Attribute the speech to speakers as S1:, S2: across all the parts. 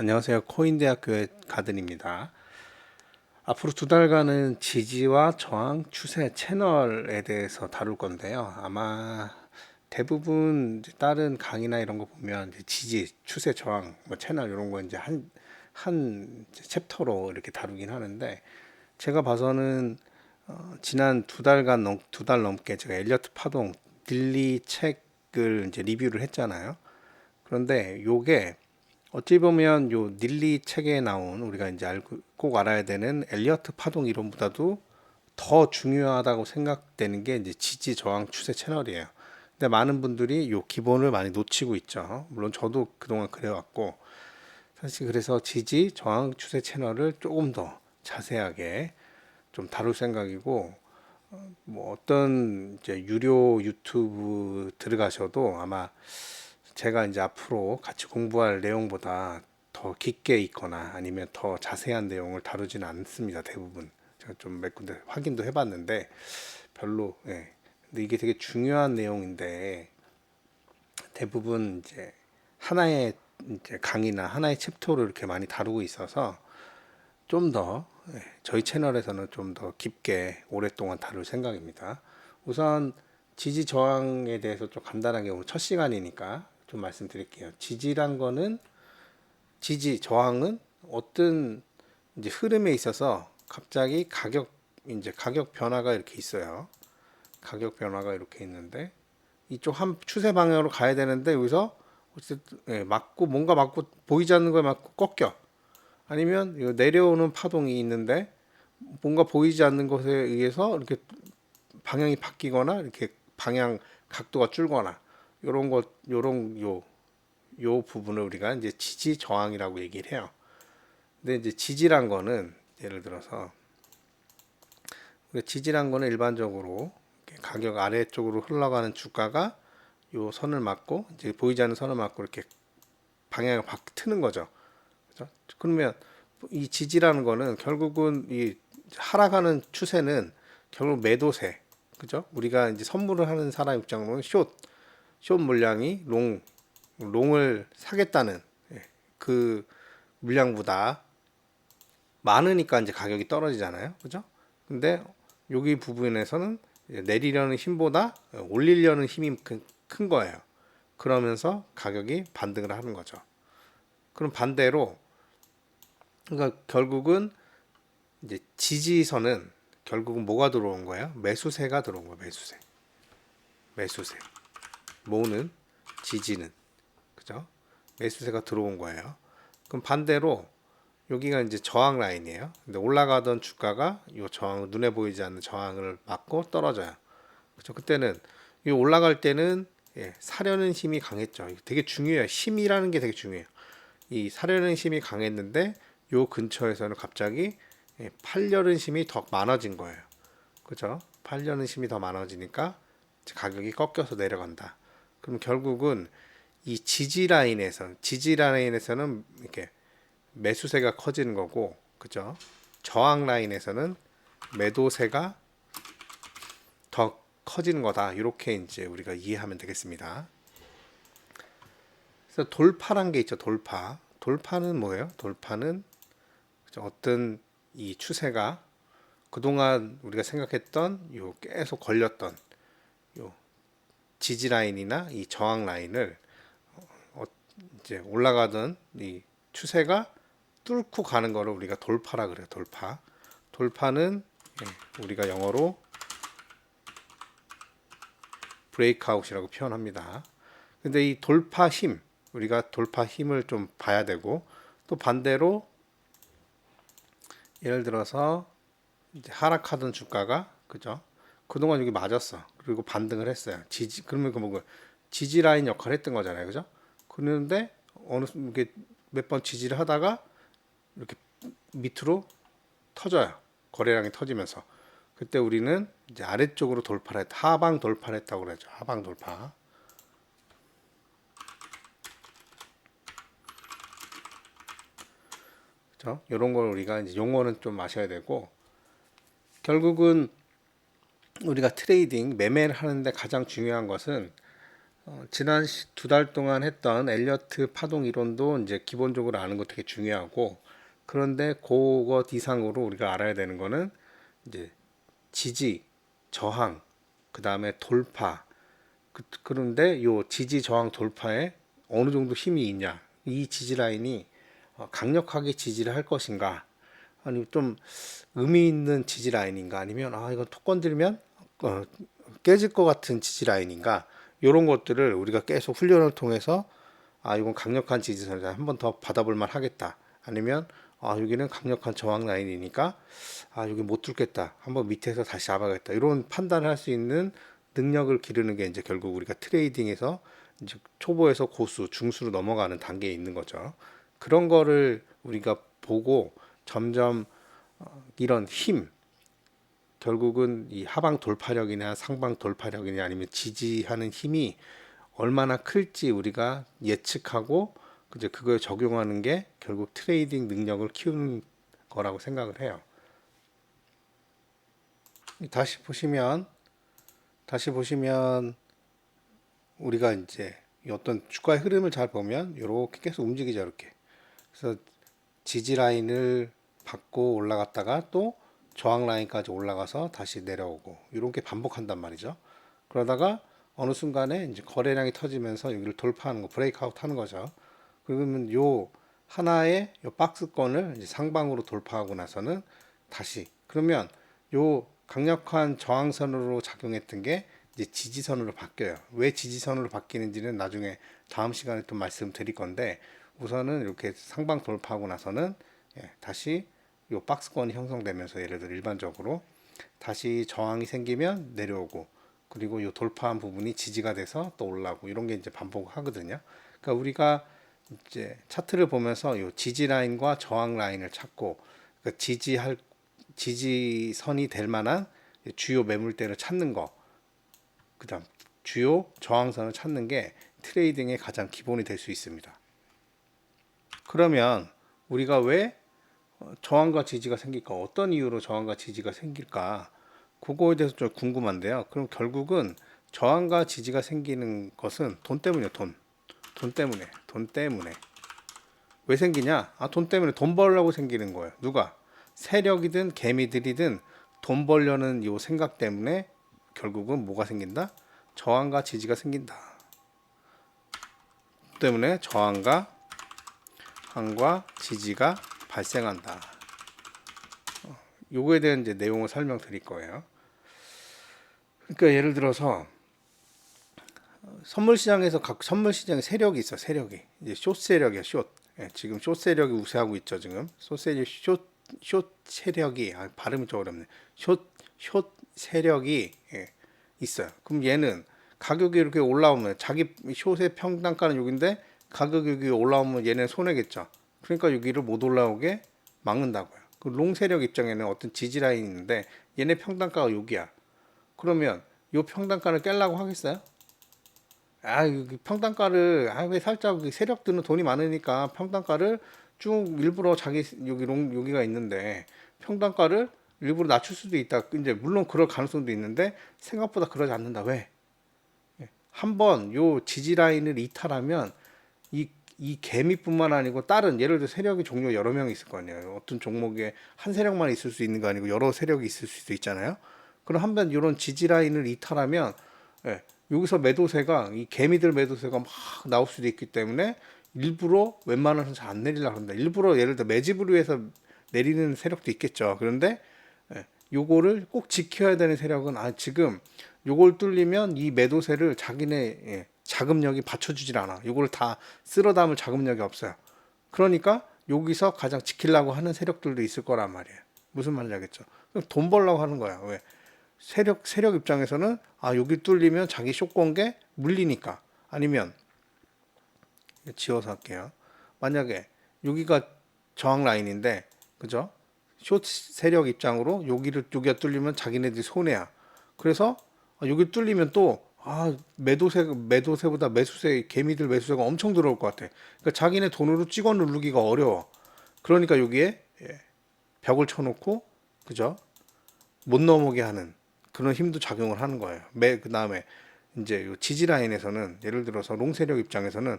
S1: 안녕하세요. 코인대학교의 가든입니다. 앞으로 두 달간은 지지와 저항 추세 채널에 대해서 다룰 건데요. 아마 대부분 이제 다른 강의나 이런 거 보면 이제 지지, 추세, 저항, 뭐 채널 이런 거 이제 한 이제 챕터로 이렇게 다루긴 하는데 제가 봐서는 지난 두 달 넘게 제가 엘리어트 파동 딜리 책을 이제 리뷰를 했잖아요. 그런데 요게 어찌 보면 요 닐리 책에 나온 우리가 이제 꼭 알아야 되는 엘리어트 파동 이론보다도 더 중요하다고 생각되는 게 이제 지지 저항 추세 채널이에요. 근데 많은 분들이 요 기본을 많이 놓치고 있죠. 물론 저도 그동안 그래왔고 사실 그래서 지지 저항 추세 채널을 조금 더 자세하게 좀 다룰 생각이고 뭐 어떤 이제 유료 유튜브 들어가셔도 아마 제가 이제 앞으로 같이 공부할 내용보다 더 깊게 있거나 아니면 더 자세한 내용을 다루지는 않습니다. 대부분 제가 좀 몇 군데 확인도 해봤는데 별로. 예. 근데 이게 되게 중요한 내용인데 대부분 이제 하나의 이제 강의나 하나의 챕터를 이렇게 많이 다루고 있어서 좀 더 저희 채널에서는 좀 더 깊게 오랫동안 다룰 생각입니다. 우선 지지 저항에 대해서 좀 간단하게 오늘 첫 시간이니까 좀 말씀드릴게요. 지지란 거는 지지 저항은 어떤 이제 흐름에 있어서 갑자기 이제 가격 변화가 이렇게 있어요. 가격 변화가 이렇게 있는데 이쪽 한 추세 방향으로 가야 되는데 여기서 어쨌든 뭔가 맞고 보이지 않는 거에 맞고 꺾여. 아니면 내려오는 파동이 있는데 뭔가 보이지 않는 것에 의해서 이렇게 방향이 바뀌거나 이렇게 방향 각도가 줄거나 요런 것 요런 요 부분을 우리가 이제 지지 저항이라고 얘기를 해요. 근데 이제 지지란 거는 예를 들어서 지지란 거는 일반적으로 가격 아래쪽으로 흘러가는 주가가 요 선을 맞고 이제 보이지 않는 선을 맞고 이렇게 방향을 트는 거죠. 그렇죠? 그러면 이 지지라는 거는 결국은 이 하락하는 추세는 결국 매도세, 그죠? 우리가 이제 선물을 하는 사람 입장으로는 숏 물량이 롱을 사겠다는 그 물량보다 많으니까 이제 가격이 떨어지잖아요, 그죠? 근데 여기 부분에서는 내리려는 힘보다 올리려는 힘이 큰 거예요. 그러면서 가격이 반등을 하는 거죠. 그럼 반대로 그러니까 결국은 이제 지지선은 결국은 뭐가 들어온 거예요? 매수세가 들어온 거예요. 매수세. 모으는 지지는 그죠? 매수세가 들어온 거예요. 그럼 반대로 여기가 이제 저항 라인이에요. 근데 올라가던 주가가 이 저항 눈에 보이지 않는 저항을 맞고 떨어져요. 그죠? 그때는 이 올라갈 때는 사려는 힘이 강했죠. 되게 중요해요. 힘이라는 게 되게 중요해요. 이 사려는 힘이 강했는데 요 근처에서는 갑자기 팔려는 힘이 더 많아진 거예요. 그죠? 팔려는 힘이 더 많아지니까 가격이 꺾여서 내려간다. 그럼 결국은 이 지지 라인에서는 이렇게 매수세가 커지는 거고, 그죠? 저항 라인에서는 매도세가 더 커지는 거다. 이렇게 이제 우리가 이해하면 되겠습니다. 그래서 돌파란 게 있죠. 돌파는 뭐예요? 돌파는 어떤 이 추세가 그동안 우리가 생각했던 요 계속 걸렸던 요 지지 라인이나 이 저항 라인을 어 이제 올라가던 이 추세가 뚫고 가는 거를 우리가 돌파라 그래요. 돌파는 우리가 영어로 브레이크아웃이라고 표현합니다. 근데 이 돌파 힘, 우리가 돌파 힘을 좀 봐야 되고, 또 반대로 예를 들어서 이제 하락하던 주가가 그죠? 그동안 여기 맞았어. 그리고 반등을 했어요. 그러면 그 뭐고 지지 라인 역할을 했던 거잖아요. 그죠? 그런데 어느 이렇게 몇 번 지지를 하다가 이렇게 밑으로 터져요. 거래량이 터지면서. 그때 우리는 이제 아래쪽으로 돌파를 했다. 하방 돌파를 했다고 그러죠. 하방 돌파. 그죠? 이런 걸 우리가 이제 용어는 좀 아셔야 되고 결국은 우리가 매매를 하는데 가장 중요한 것은 지난 두 달 동안 했던 엘리어트 파동 이론도 이제 기본적으로 아는 거 되게 중요하고, 그런데 그것 이상으로 우리가 알아야 되는 거는 이제 지지, 저항, 그 다음에 돌파. 그런데 요 지지, 저항, 돌파에 어느 정도 힘이 있냐? 이 지지 라인이 강력하게 지지를 할 것인가? 아니면 좀 의미 있는 지지 라인인가? 아니면 이건 톡 건드리면 어, 깨질 것 같은 지지 라인인가? 이런 것들을 우리가 계속 훈련을 통해서 이건 강력한 지지선이다. 한 번 더 받아볼 만 하겠다. 아니면 여기는 강력한 저항 라인이니까 여기 못 뚫겠다. 한번 밑에서 다시 잡아야겠다. 이런 판단을 할 수 있는 능력을 기르는 게 이제 결국 우리가 트레이딩에서 이제 초보에서 고수, 중수로 넘어가는 단계에 있는 거죠. 그런 거를 우리가 보고 점점 이런 힘, 결국은 이 하방 돌파력이나 상방 돌파력이냐 아니면 지지하는 힘이 얼마나 클지 우리가 예측하고 이제 그걸 적용하는 게 결국 트레이딩 능력을 키우는 거라고 생각을 해요. 다시 보시면 우리가 이제 어떤 주가의 흐름을 잘 보면 이렇게 계속 움직이죠, 이렇게. 그래서 지지 라인을 받고 올라갔다가 또 저항 라인까지 올라가서 다시 내려오고 이렇게 반복한단 말이죠. 그러다가 어느 순간에 이제 거래량이 터지면서 여기를 돌파하는 거, 브레이크아웃 하는 거죠. 그러면 요 하나의 요 박스권을 이제 상방으로 돌파하고 나서는 다시, 그러면 요 강력한 저항선으로 작용했던 게 이제 지지선으로 바뀌어요. 왜 지지선으로 바뀌는지는 나중에 다음 시간에 또 말씀드릴 건데, 우선은 이렇게 상방 돌파하고 나서는 다시 요 박스권이 형성되면서, 예를 들어 일반적으로 다시 저항이 생기면 내려오고, 그리고 요 돌파한 부분이 지지가 돼서 또 올라오고, 이런 게 이제 반복하거든요. 그러니까 우리가 이제 차트를 보면서 요 지지 라인과 저항 라인을 찾고, 그러니까 지지선이 될 만한 주요 매물대를 찾는 거, 그다음 주요 저항선을 찾는 게 트레이딩의 가장 기본이 될 수 있습니다. 그러면 우리가 왜 저항과 지지가 생길까? 어떤 이유로 저항과 지지가 생길까? 그거에 대해서 좀 궁금한데요. 그럼 결국은 저항과 지지가 생기는 것은 돈 때문이에요. 돈 때문에. 왜 생기냐? 돈 때문에, 돈 벌려고 생기는 거예요. 누가? 세력이든 개미들이든 돈 벌려는 요 생각 때문에 결국은 뭐가 생긴다? 저항과 지지가 생긴다. 때문에 저항과 지지가 발생한다. 요거에 대한 이제 내용을 설명드릴 거예요. 그러니까 예를 들어서 선물 시장에서 각 선물 시장에 세력이 있어. 세력이 이제 숏 세력이야. 숏. 지금 숏 세력이 우세하고 있죠. 지금 숏 세력이 발음이 좀 어렵네. 숏 세력이 있어요. 그럼 얘는 가격이 이렇게 올라오면, 자기 숏의 평단가는 여기인데 가격이 여기 올라오면 얘는 손해겠죠. 그러니까 여기를 못 올라오게 막는다고요. 그 롱 세력 입장에는 어떤 지지 라인이 있는데 얘네 평단가가 여기야. 그러면 이 평단가를 깨려고 하겠어요? 평단가를 왜 살짝, 세력들은 돈이 많으니까 평단가를 쭉 일부러 자기 여기가 있는데 평단가를 일부러 낮출 수도 있다. 이제 물론 그럴 가능성도 있는데 생각보다 그러지 않는다. 왜? 한번 요 지지 라인을 이탈하면 이 개미뿐만 아니고 다른, 예를 들어 세력의 종류 여러 명이 있을 거 아니에요. 어떤 종목에 한 세력만 있을 수 있는 거 아니고 여러 세력이 있을 수도 있잖아요. 그럼 한번 이런 지지 라인을 이탈하면 여기서 매도세가, 이 개미들 매도세가 막 나올 수도 있기 때문에 일부러 웬만해서 잘 안 내리려고 합니다. 일부러 예를 들어 매집을 위해서 내리는 세력도 있겠죠. 그런데 요거를 꼭 지켜야 되는 세력은 지금 요걸 뚫리면 이 매도세를 자기네 자금력이 받쳐주질 않아. 요걸 다 쓸어 담을 자금력이 없어요. 그러니까 여기서 가장 지키려고 하는 세력들도 있을 거란 말이에요. 무슨 말인지 알겠죠? 돈 벌려고 하는 거야. 왜? 세력 입장에서는 여기 뚫리면 자기 쇼권게 물리니까. 아니면 지워서 할게요. 만약에 여기가 저항 라인인데, 그죠? 숏 세력 입장으로 여기가 뚫리면 자기네들이 손해야. 그래서 여기 뚫리면 또 매도세보다 매수세, 개미들 매수세가 엄청 들어올 것 같아. 그러니까 자기네 돈으로 찍어 누르기가 어려워. 그러니까 여기에 벽을 쳐놓고, 그죠? 못 넘어오게 하는 그런 힘도 작용을 하는 거예요. 그 다음에 이제 요 지지 라인에서는 예를 들어서 롱 세력 입장에서는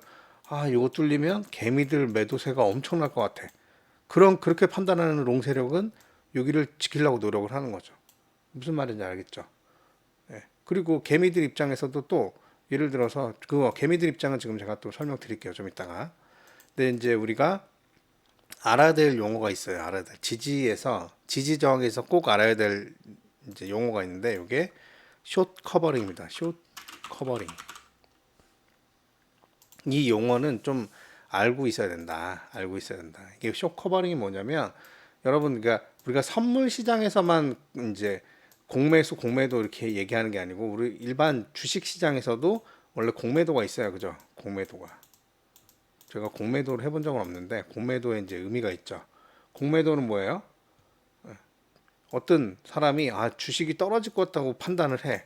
S1: 이거 뚫리면 개미들 매도세가 엄청날 것 같아. 그렇게 판단하는 롱 세력은 여기를 지키려고 노력을 하는 거죠. 무슨 말인지 알겠죠? 예. 그리고 개미들 입장에서도 또 예를 들어서 그 개미들 입장은 지금 제가 또 설명드릴게요. 좀 이따가. 근데 이제 우리가 알아야 될 용어가 있어요. 알아야 될 지지 저항에서 꼭 알아야 될 이제 용어가 있는데 이게 숏 커버링입니다. 숏 커버링. 이 용어는 좀 알고 있어야 된다. 알고 있어야 된다. 이게 숏 커버링이 뭐냐면 여러분 그러니까 우리가 선물 시장에서만 이제 공매도 이렇게 얘기하는 게 아니고 우리 일반 주식 시장에서도 원래 공매도가 있어요. 그죠? 공매도가. 제가 공매도를 해본 적은 없는데 공매도에 이제 의미가 있죠. 공매도는 뭐예요? 어떤 사람이 주식이 떨어질 것 같다고 판단을 해.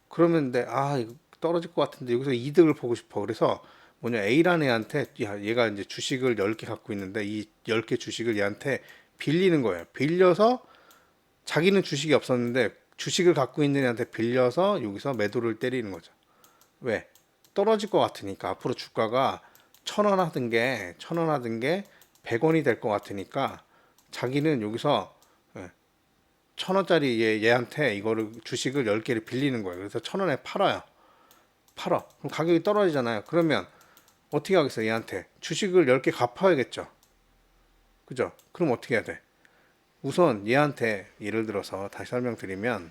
S1: 그러면 이거 떨어질 것 같은데 여기서 이득을 보고 싶어. 그래서 뭐냐 A라는 애한테 얘가 이제 주식을 10개 갖고 있는데 이 10개 주식을 얘한테 빌리는 거예요. 빌려서 자기는 주식이 없었는데 주식을 갖고 있는 애한테 빌려서 여기서 매도를 때리는 거죠. 왜? 떨어질 것 같으니까 앞으로 주가가 1,000원 하던 게 100원이 될 것 같으니까 자기는 여기서 1,000원짜리 얘한테 이거를 주식을 10개를 빌리는 거예요. 그래서 1,000원에 팔아요. 팔어. 그럼 가격이 떨어지잖아요. 그러면 어떻게 하겠어요? 얘한테 주식을 10개 갚아야겠죠. 그죠? 그럼 어떻게 해야 돼? 우선 얘한테 예를 들어서 다시 설명드리면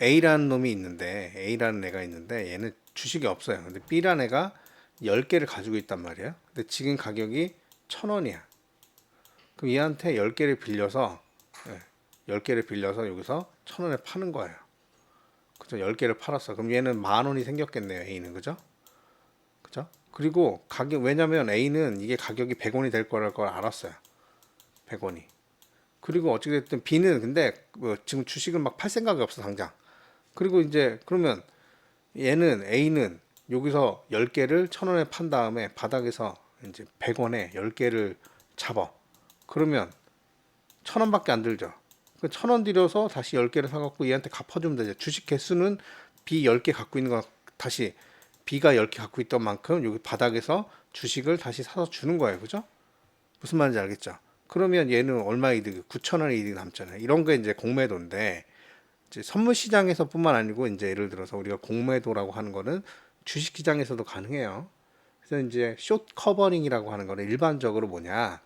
S1: A라는 애가 있는데 얘는 주식이 없어요. 근데 B라는 애가 10개를 가지고 있단 말이에요. 근데 지금 가격이 1,000원이야. 그럼 얘한테 10개를 빌려서 10개를 빌려서 여기서 1,000원에 파는 거예요. 그죠? 10개를 팔았어. 그럼 얘는 10,000원이 생겼겠네요. A는. 그죠? 그죠? 그리고 왜냐면 A는 이게 가격이 100원이 될 거랄 걸 알았어요. 100원이. 그리고 어찌됐든 B는 근데 뭐 지금 주식을 막 팔 생각이 없어, 당장. 그리고 이제 그러면 A는 여기서 10개를 1,000원에 판 다음에 바닥에서 이제 100원에 10개를 잡아. 그러면 1,000원밖에 안 들죠. 1,000원 들여서 다시 10개를 사갖고 얘한테 갚아주면 되죠. 주식 개수는 B 10개 갖고 있는 거 다시 B가 10개 갖고 있던 만큼 여기 바닥에서 주식을 다시 사서 주는 거예요. 그죠? 무슨 말인지 알겠죠? 그러면 얘는 얼마 이득? 9,000원의 이득이 남잖아요. 이런 게 이제 공매도인데 이제 선물 시장에서뿐만 아니고 이제 예를 들어서 우리가 공매도라고 하는 거는 주식 시장에서도 가능해요. 그래서 이제 숏 커버링이라고 하는 거는 일반적으로 뭐냐?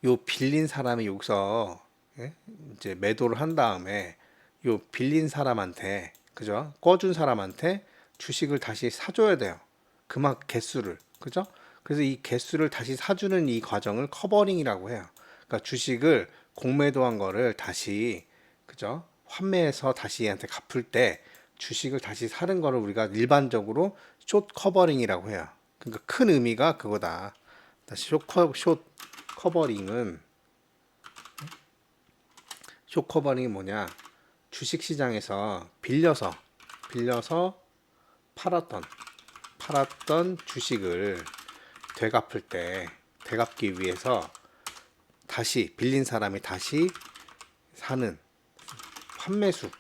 S1: 요 빌린 사람이 여기서 이제 매도를 한 다음에 요 빌린 사람한테 그죠? 꺼준 사람한테 주식을 다시 사줘야 돼요. 그만큼 개수를 그죠? 그래서 이 개수를 다시 사주는 이 과정을 커버링이라고 해요. 그러니까 주식을 공매도한 거를 다시 그죠? 환매해서 다시 얘한테 갚을 때 주식을 다시 사는 거를 우리가 일반적으로 숏 커버링이라고 해요. 그러니까 큰 의미가 그거다. 다시 숏 커버링은 숏 커버링이 뭐냐? 주식 시장에서 빌려서 팔았던 주식을 되갚기 위해서 다시 빌린 사람이 다시 사는 환매수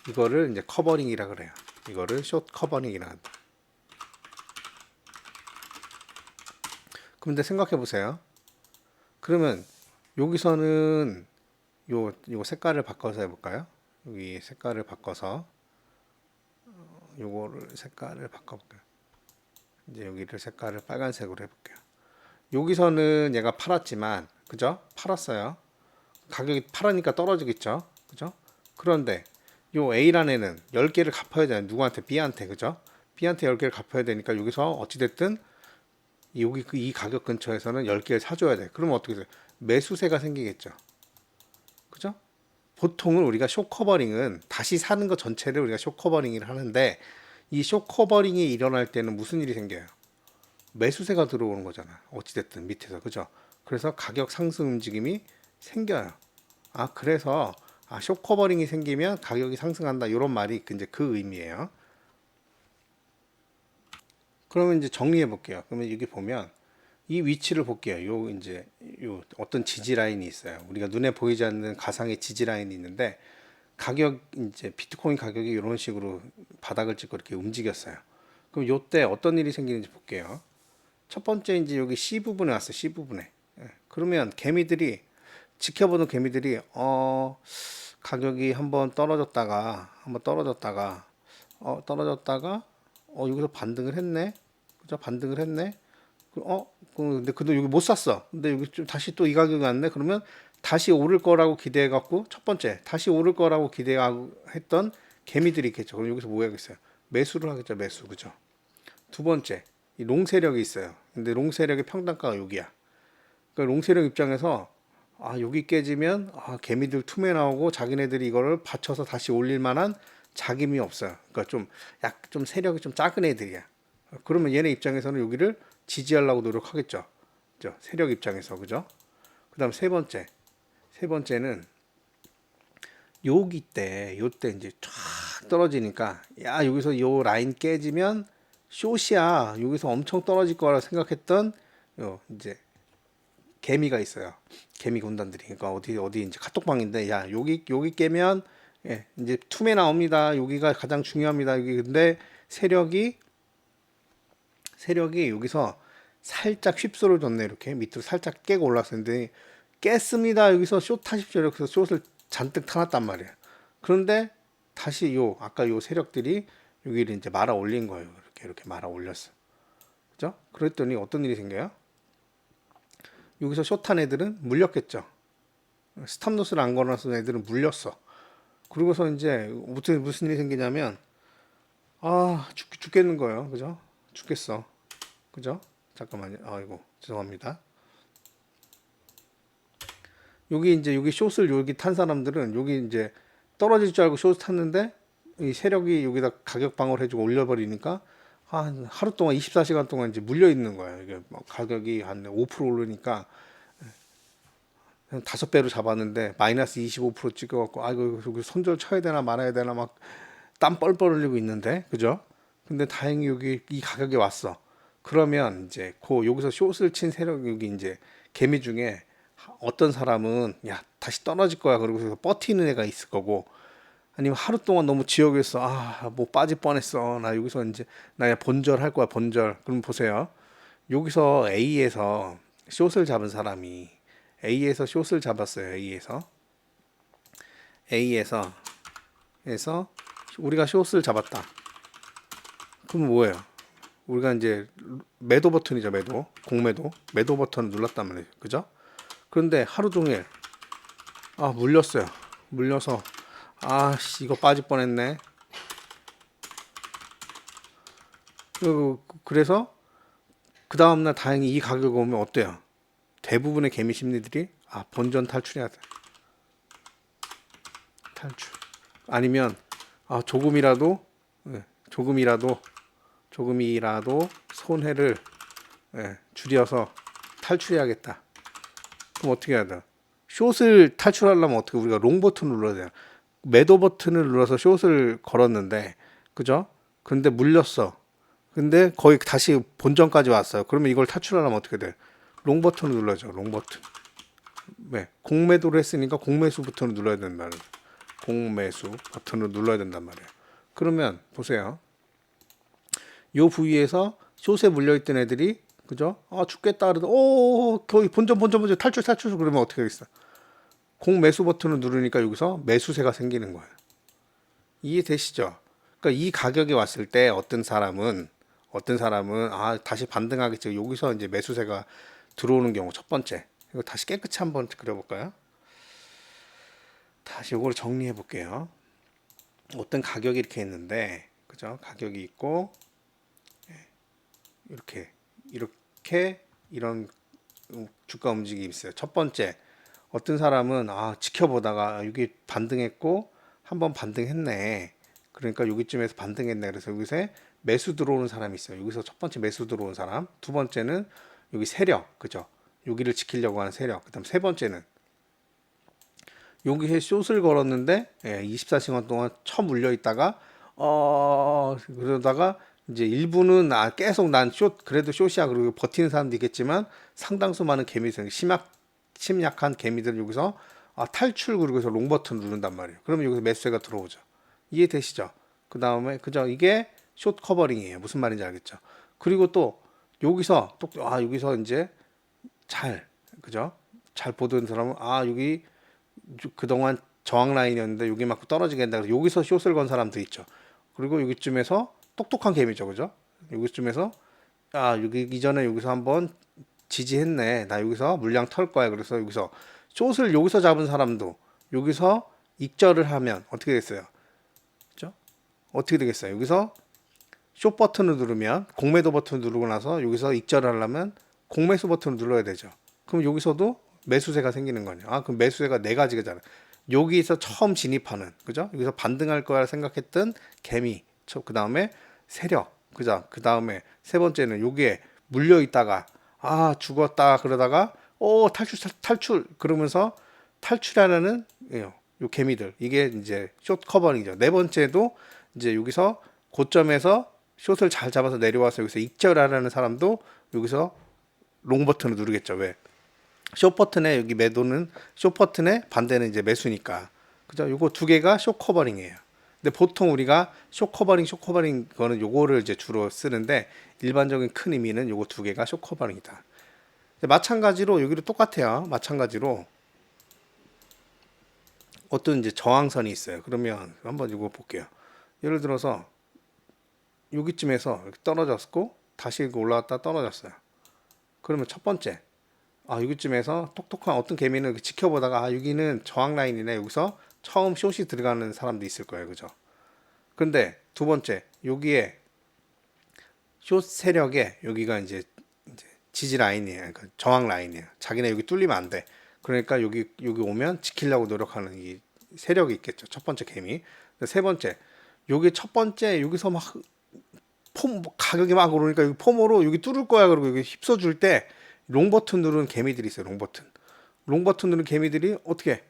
S1: 이거를 이제 커버링이라 그래요. 이거를 숏 커버링이라 한다. 그런데 생각해 보세요. 그러면 여기서는 요 색깔을 바꿔서 해볼까요? 여기 색깔을 바꿔서 요거를 색깔을 바꿔볼게요. 이제 여기를 색깔을 빨간색으로 해볼게요. 여기서는 얘가 팔았지만 그죠? 팔았어요. 가격이 팔으니까 떨어지겠죠. 그죠? 그런데 요 A라는 애는 10개를 갚아야 되잖아요. 누구한테? B한테. 그죠? B한테 10개를 갚아야 되니까 여기서 어찌됐든 여기 이 가격 근처에서는 10개를 사줘야 돼. 그러면 어떻게 돼? 매수세가 생기겠죠. 그죠? 보통은 우리가 숏커버링은 다시 사는 것 전체를 우리가 숏커버링을 하는데 이 숏커버링이 일어날 때는 무슨 일이 생겨요? 매수세가 들어오는 거잖아. 어찌됐든 밑에서. 그죠? 그래서 가격 상승 움직임이 생겨요. 그래서 숏커버링이 생기면 가격이 상승한다. 이런 말이 이제 그 의미예요. 그러면 이제 정리해 볼게요. 그러면 여기 보면 이 위치를 볼게요. 요 어떤 지지 라인이 있어요. 우리가 눈에 보이지 않는 가상의 지지 라인이 있는데 가격 이제 비트코인 가격이 이런 식으로 바닥을 찍고 이렇게 움직였어요. 그럼 요때 어떤 일이 생기는지 볼게요. 첫 번째 이제 여기 C 부분에 왔어요. C 부분에. 그러면 개미들이 지켜보는 개미들이 가격이 떨어졌다가 여기서 반등을 했네. 그죠? 반등을 했네. 근데 그도 여기 못 샀어. 근데 여기 좀 다시 또 이 가격이 왔네. 그러면 다시 오를 거라고 기대해 갖고 첫 번째 다시 오를 거라고 기대하고 했던 개미들이 있겠죠. 그럼 여기서 뭐 해야겠어요? 매수를 하겠죠. 매수. 그죠? 두 번째 이 롱 세력이 있어요. 근데 롱 세력의 평단가가 여기야. 그러니까 롱 세력 입장에서 여기 깨지면 개미들 틈에 나오고 자기네들이 이거를 받쳐서 다시 올릴 만한 자금이 없어요. 그러니까 좀 세력이 좀 작은 애들이야. 그러면 얘네 입장에서는 여기를 지지하려고 노력하겠죠. 그죠? 세력 입장에서. 그죠? 그다음 세 번째는 요때 이제 쫙 떨어지니까 여기서 요 라인 깨지면 숏이야. 여기서 엄청 떨어질 거라 생각했던 이제 개미가 있어요. 개미 군단들이. 그러니까 어디 이제 카톡방인데 여기 깨면 이제 툼에 나옵니다. 여기가 가장 중요합니다. 여기 근데 세력이 여기서 살짝 휩쓸어 줬네. 이렇게 밑으로 살짝 깨고 올라왔었는데 깼습니다. 여기서 숏 타십시오. 이렇게 해서 숏을 잔뜩 타놨단 말이에요. 그런데 다시 아까 요 세력들이 여기를 이제 말아 올린 거예요. 이렇게 말아 올렸어. 그죠? 그랬더니 어떤 일이 생겨요? 여기서 숏한 애들은 물렸겠죠. 스탑로스를 안 걸어놨던 애들은 물렸어. 그러고서 이제 무슨 일이 생기냐면 죽겠는 거예요. 그죠? 죽겠어. 그죠? 잠깐만요. 아이고 죄송합니다. 여기 숏을 여기 탄 사람들은 여기 이제 떨어질 줄 알고 숏 탔는데 이 세력이 여기다 가격 방어를 해주고 올려버리니까 하루 동안 24시간 동안 이제 물려 있는 거예요. 이게 가격이 한 5% 오르니까 한 5배로 잡았는데 마이너스 25% 찍어갖고 이거 손절 쳐야 되나 말아야 되나 막 땀 뻘뻘 흘리고 있는데 그죠? 근데 다행히 여기 이 가격에 왔어. 그러면 이제 여기서 숏을 친 세력 여기 이제 개미 중에 어떤 사람은 다시 떨어질 거야 그러고서 버티는 애가 있을 거고 아니면 하루 동안 너무 지옥에서 뭐 빠질 뻔했어 나 여기서 이제 나 본절 할 거야 본절. 그럼 보세요. 여기서 숏을 잡은 사람이 A에서 숏을 잡았어요. A에서 우리가 숏을 잡았다. 그럼 뭐예요? 우리가 이제 매도 버튼이죠. 매도 버튼을 눌렀단 말이에요. 그죠? 그런데 하루 종일 물렸어요. 물려서 이거 빠질 뻔했네. 그래서 그 다음날 다행히 이 가격이 오면 어때요? 대부분의 개미 심리들이 본전 탈출해야 돼. 탈출. 아니면 조금이라도 손해를 줄여서 탈출해야겠다. 그럼 어떻게 해야 돼? 숏을 탈출하려면 어떻게 우리가 롱 버튼을 눌러야 돼요. 매도 버튼을 눌러서 숏을 걸었는데 그죠? 근데 물렸어. 근데 거의 다시 본전까지 왔어요. 그러면 이걸 탈출하려면 어떻게 돼? 롱 버튼을 눌러줘. 롱 버튼. 공매도를 했으니까 공매수 버튼을 눌러야 된단 말이에요. 공매수 버튼을 눌러야 된단 말이에요. 그러면 보세요. 요 부위에서 숏에 물려있던 애들이 그죠? 죽겠다 그래도 거의 본전 탈출 그러면 어떻게 되겠어? 공매수 버튼을 누르니까 여기서 매수세가 생기는 거예요. 이해되시죠? 그러니까 이 가격에 왔을 때 어떤 사람은 다시 반등하겠지. 여기서 이제 매수세가 들어오는 경우 첫 번째. 이거 다시 깨끗이 한번 그려볼까요? 다시 이걸 정리해 볼게요. 어떤 가격이 이렇게 있는데, 그죠? 가격이 있고, 이런 주가 움직임이 있어요. 첫 번째, 어떤 사람은 지켜보다가 여기 반등했고, 한번 반등했네. 그러니까 여기쯤에서 반등했네. 그래서 여기서 매수 들어오는 사람이 있어요. 여기서 첫 번째 매수 들어오는 사람. 두 번째는 여기 세력, 그죠? 여기를 지키려고 하는 세력. 그다음 세 번째는 여기에 숏을 걸었는데 24시간 동안 쳐 물려 있다가 그러다가 이제 일부는 계속 난 그래도 숏이야 그리고 버티는 사람도 있겠지만 상당수 많은 개미들 심약한 개미들 여기서 탈출 그리고 해서 롱 버튼 누른단 말이에요. 그러면 여기서 매수세가 들어오죠. 이해되시죠? 그 다음에 그죠? 이게 숏 커버링이에요. 무슨 말인지 알겠죠? 그리고 또 여기서 또 여기서 이제 그죠? 잘 보던 사람은 여기 그동안 저항 라인이었는데 여기 맞고 떨어지겠다. 그래서 여기서 숏을 건 사람도 있죠. 그리고 여기쯤에서 똑똑한 개미죠, 그죠? 여기쯤에서 여기 이전에 여기서 한번 지지했네. 나 여기서 물량 털 거야. 그래서 여기서 숏을 여기서 잡은 사람도 여기서 익절을 하면 어떻게 됐어요? 그죠? 어떻게 되겠어요? 여기서 숏 버튼을 누르면 공매도 버튼을 누르고 나서 여기서 익절을 하려면 공매수 버튼을 눌러야 되죠. 그럼 여기서도 매수세가 생기는 거냐? 그럼 매수세가 네 가지잖아요. 여기서 처음 진입하는, 그죠? 여기서 반등할 거라 생각했던 개미, 그 다음에 세력, 그죠? 그 다음에 세 번째는 여기에 물려 있다가 죽었다 그러다가 탈출 그러면서 탈출하려는 요 개미들, 이게 이제 숏 커버링이죠. 네 번째도 이제 여기서 고점에서 숏을 잘 잡아서 내려와서 여기서 익절하려는 사람도 여기서 롱 버튼을 누르겠죠. 왜? 숏 버튼에 여기 매도는 숏 버튼에 반대는 이제 매수니까. 그죠? 요거 두 개가 숏 커버링이에요. 근데 보통 우리가 숏 커버링 거는 요거를 이제 주로 쓰는데 일반적인 큰 의미는 요거 두 개가 숏 커버링이다. 마찬가지로 여기도 똑같아요. 마찬가지로 어떤 이제 저항선이 있어요. 그러면 한번 이거 볼게요. 예를 들어서 여기쯤에서 이렇게 떨어졌고 다시 올라왔다 떨어졌어요. 그러면 첫 번째 여기쯤에서 똑똑한 어떤 개미는 이렇게 지켜보다가 여기는 저항 라인이네. 여기서 처음 숏이 들어가는 사람도 있을 거예요. 그죠? 근데 두 번째 여기에 숏 세력에 여기가 이제 지지 라인이에요. 그러니까 저항 라인이에요. 자기네 여기 뚫리면 안 돼. 그러니까 여기 오면 지키려고 노력하는 이 세력이 있겠죠. 첫 번째 개미. 세 번째 여기 첫 번째 여기서 막 가격이 막 오르니까 여기 폼으로 여기 뚫을 거야. 그러고 여기 휩써 줄 때 롱 버튼 누르는 개미들이 있어요. 롱 버튼 누르는 개미들이 어떻게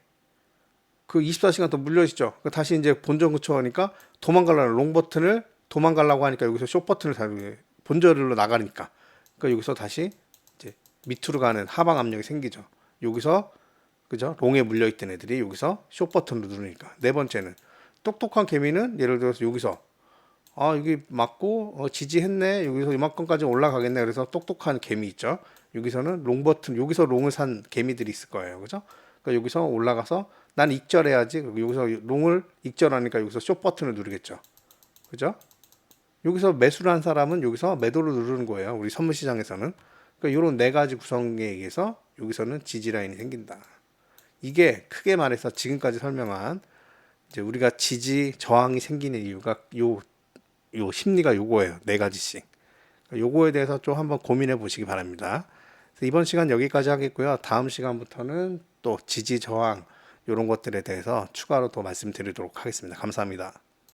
S1: 그 24시간 더 물려있죠. 다시 이제 본전 그쳐하니까 롱 버튼을 도망가려고 하니까 여기서 숏 버튼을 본전으로 나가니까. 그러니까 여기서 다시 이제 밑으로 가는 하방 압력이 생기죠. 여기서 그죠? 롱에 물려있던 애들이 여기서 숏 버튼을 누르니까. 네 번째는 똑똑한 개미는 예를 들어서 여기서 여기 맞고 지지했네. 여기서 이만큼까지 올라가겠네. 그래서 똑똑한 개미 있죠. 여기서는 롱 버튼, 여기서 롱을 산 개미들이 있을 거예요. 그죠? 그러니까 여기서 올라가서 난 익절해야지. 그리고 여기서 롱을 익절하니까 여기서 숏 버튼을 누르겠죠. 그죠? 여기서 매수를 한 사람은 여기서 매도를 누르는 거예요. 우리 선물 시장에서는. 그러니까 이런 네 가지 구성에 의해서 여기서는 지지 라인이 생긴다. 이게 크게 말해서 지금까지 설명한 이제 우리가 지지 저항이 생기는 이유가 요 심리가 요거예요. 네 가지씩. 요거에 대해서 좀 한번 고민해 보시기 바랍니다. 이번 시간 여기까지 하겠고요. 다음 시간부터는 또 지지 저항 이런 것들에 대해서 추가로 더 말씀드리도록 하겠습니다. 감사합니다.